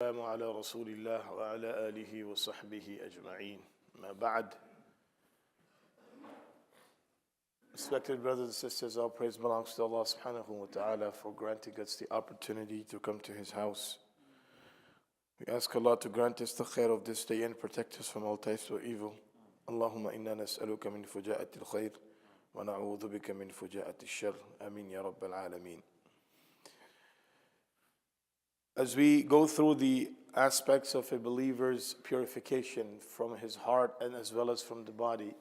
السلام على رسول الله وعلى آله وصحبه أجمعين. ما بعد. Respected brothers and sisters, all praise belongs to Allah subhanahu wa ta'ala for granting us the opportunity to come to His house. We ask Allah to grant us the khair of this day and protect us from all types of evil. Allahumma inna nas'aluka min fuja'ati al-khair wa na'udhu bika min fuja'ati al-shar. Ameen ya Rabbal Alameen. As we go through the aspects of a believer's purification from his heart and as well as from the body,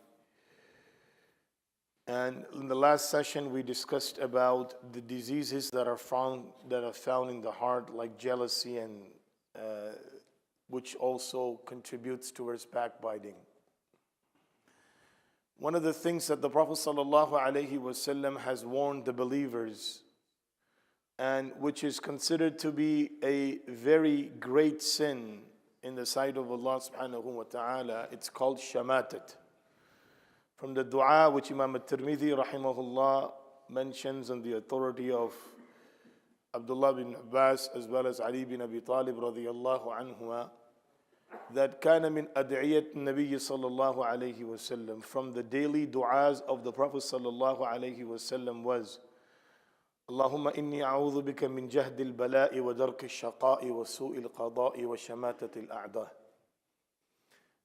and in the last session we discussed about the diseases that are found in the heart, like jealousy, and which also contributes towards backbiting. One of the things that the Prophet ﷺ has warned the believers, and which is considered to be a very great sin in the sight of Allah subhanahu wa ta'ala, it's called shamatat. From the dua which Imam al-Tirmidhi rahimahullah mentions on the authority of Abdullah bin Abbas as well as Ali bin Abi Talib radiyallahu anhuma, that kana min ad'iyat Nabiy sallallahu alayhi wa sallam, from the daily du'as of the Prophet sallallahu alayhi wa sallam was, Allahumma inni a'udhu bika min jahdi al-bala'i wa darki al-shaqa'i wa su'i al-qada'i wa shamatati al-a'da.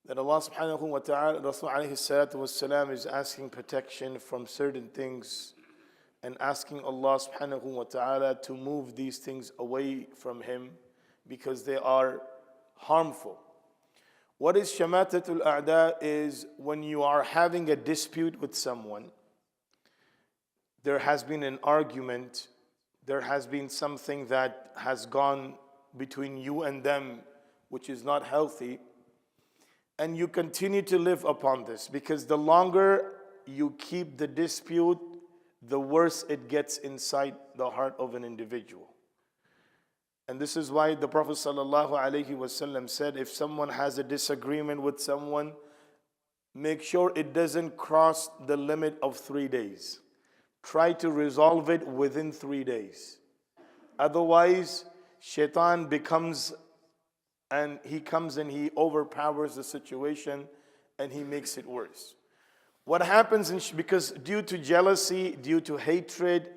That Allah subhanahu wa ta'ala, Rasul alayhi salatu wa salam, is asking protection from certain things and asking Allah subhanahu wa ta'ala to move these things away from him because they are harmful. What is shamatatul a'da is when you are having a dispute with someone, there has been an argument, there has been something that has gone between you and them which is not healthy, and you continue to live upon this, because the longer you keep the dispute, the worse it gets inside the heart of an individual. And this is why the Prophet ﷺ said, if someone has a disagreement with someone, make sure it doesn't cross the limit of 3 days. Try to resolve it within 3 days. Otherwise, shaitan comes and he overpowers the situation and he makes it worse. What happens because due to jealousy, due to hatred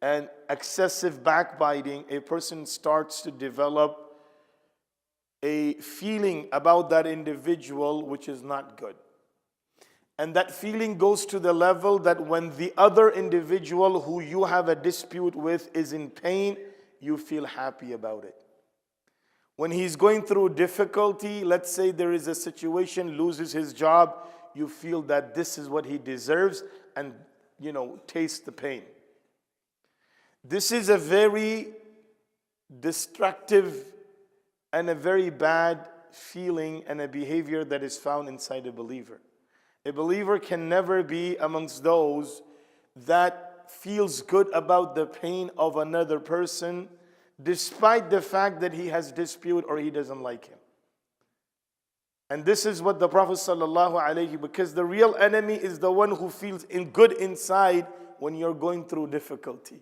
and excessive backbiting, a person starts to develop a feeling about that individual which is not good. And that feeling goes to the level that when the other individual who you have a dispute with is in pain, you feel happy about it. When he's going through difficulty, let's say there is a situation, loses his job, you feel that this is what he deserves and, taste the pain. This is a very destructive and a very bad feeling and a behavior that is found inside a believer. A believer can never be amongst those that feels good about the pain of another person despite the fact that he has dispute or he doesn't like him. And this is what the Prophet ﷺ, because the real enemy is the one who feels good inside when you're going through difficulty.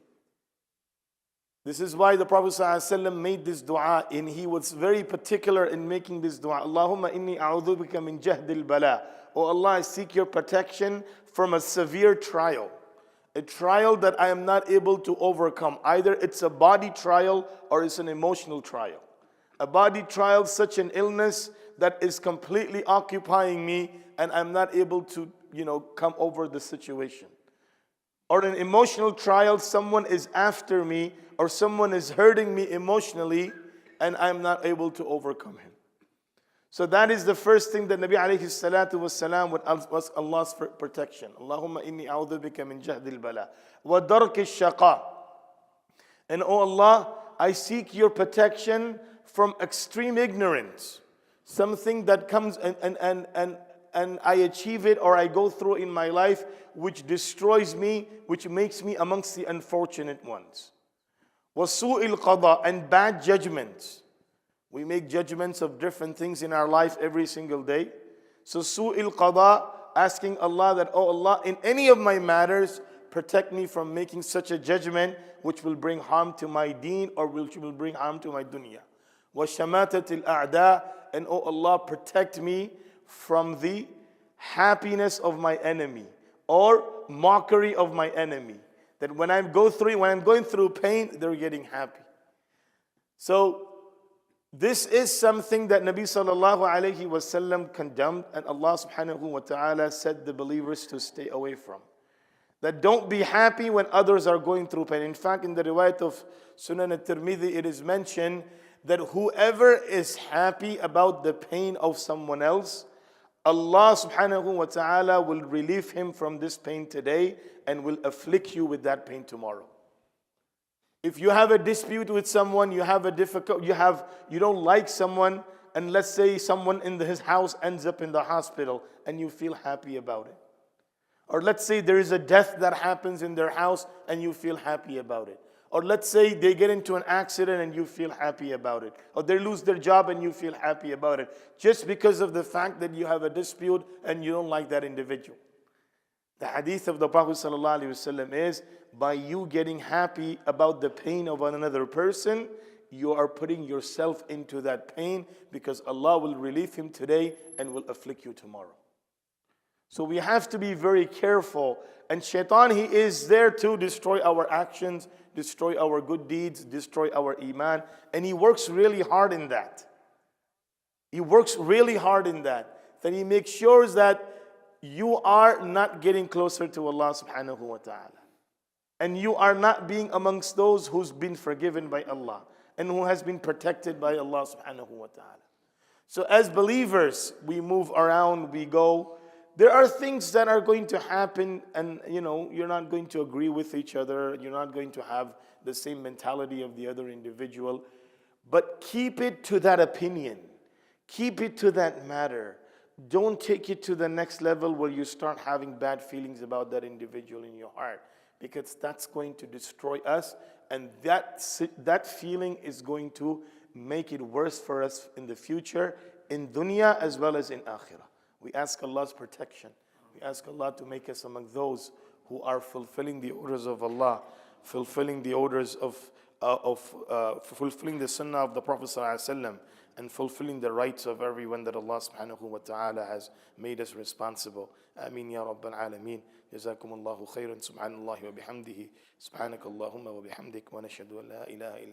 This is why the Prophet ﷺ made this dua, and he was very particular in making this dua. Allahumma inni a'udhu bika min jahdil bala. Oh Allah, I seek your protection from a severe trial. A trial that I am not able to overcome. Either it's a body trial or it's an emotional trial. A body trial, such an illness that is completely occupying me and I'm not able to, come over the situation. Or an emotional trial, someone is after me or someone is hurting me emotionally and I'm not able to overcome him. So that is the first thing that Nabi alayhi salatu wasalam would ask Allah's protection. Allahumma inni a'udhu bika min jahdil bala wa darki shaqa. And oh Allah, I seek your protection from extreme ignorance. Something that comes and I achieve it or I go through in my life which destroys me, which makes me amongst the unfortunate ones. Wa su'il qada, and bad judgments. We make judgments of different things in our life every single day. So su'il qada, asking Allah that, oh Allah, in any of my matters, protect me from making such a judgment which will bring harm to my deen or which will bring harm to my dunya. وَشَمَاتَةِ الْأَعْدَاءِ, and oh Allah, protect me from the happiness of my enemy or mockery of my enemy. That when I'm going through pain, they're getting happy. So this is something that Nabi sallallahu alayhi wasallam condemned, and Allah subhanahu wa ta'ala said the believers to stay away from. That don't be happy when others are going through pain. In fact, in the riwayat of Sunan al-Tirmidhi, it is mentioned that whoever is happy about the pain of someone else, Allah subhanahu wa ta'ala will relieve him from this pain today and will afflict you with that pain tomorrow. If you have a dispute with someone, you don't like someone, and let's say someone in his house ends up in the hospital and you feel happy about it. Or let's say there is a death that happens in their house and you feel happy about it. Or let's say they get into an accident and you feel happy about it. Or they lose their job and you feel happy about it. Just because of the fact that you have a dispute and you don't like that individual. The hadith of the Prophet ﷺ is, by you getting happy about the pain of another person, you are putting yourself into that pain, because Allah will relieve him today and will afflict you tomorrow. So we have to be very careful. And shaitan, he is there to destroy our actions, destroy our good deeds, destroy our iman. And he works really hard in that. He works really hard in that. That he makes sure that you are not getting closer to Allah subhanahu wa ta'ala. And you are not being amongst those who's been forgiven by Allah and who has been protected by Allah subhanahu wa ta'ala. So as believers, we move around, we go. There are things that are going to happen, and you're not going to agree with each other. You're not going to have the same mentality of the other individual. But keep it to that opinion. Keep it to that matter. Don't take it to the next level where you start having bad feelings about that individual in your heart, because that's going to destroy us, and that feeling is going to make it worse for us in the future, in dunya as well as in akhirah. We ask Allah's protection. We ask Allah to make us among those who are fulfilling the orders of Allah, fulfilling the orders of fulfilling the sunnah of the Prophet ﷺ, and fulfilling the rights of everyone that Allah subhanahu wa ta'ala has made us responsible. Ameen ya Rabbal Alameen. Jazakumullahu khairan. Subhanallahi wa bihamdihi. Subhanakallahumma wa bihamdik. Wa nashhadu an la ilaha illa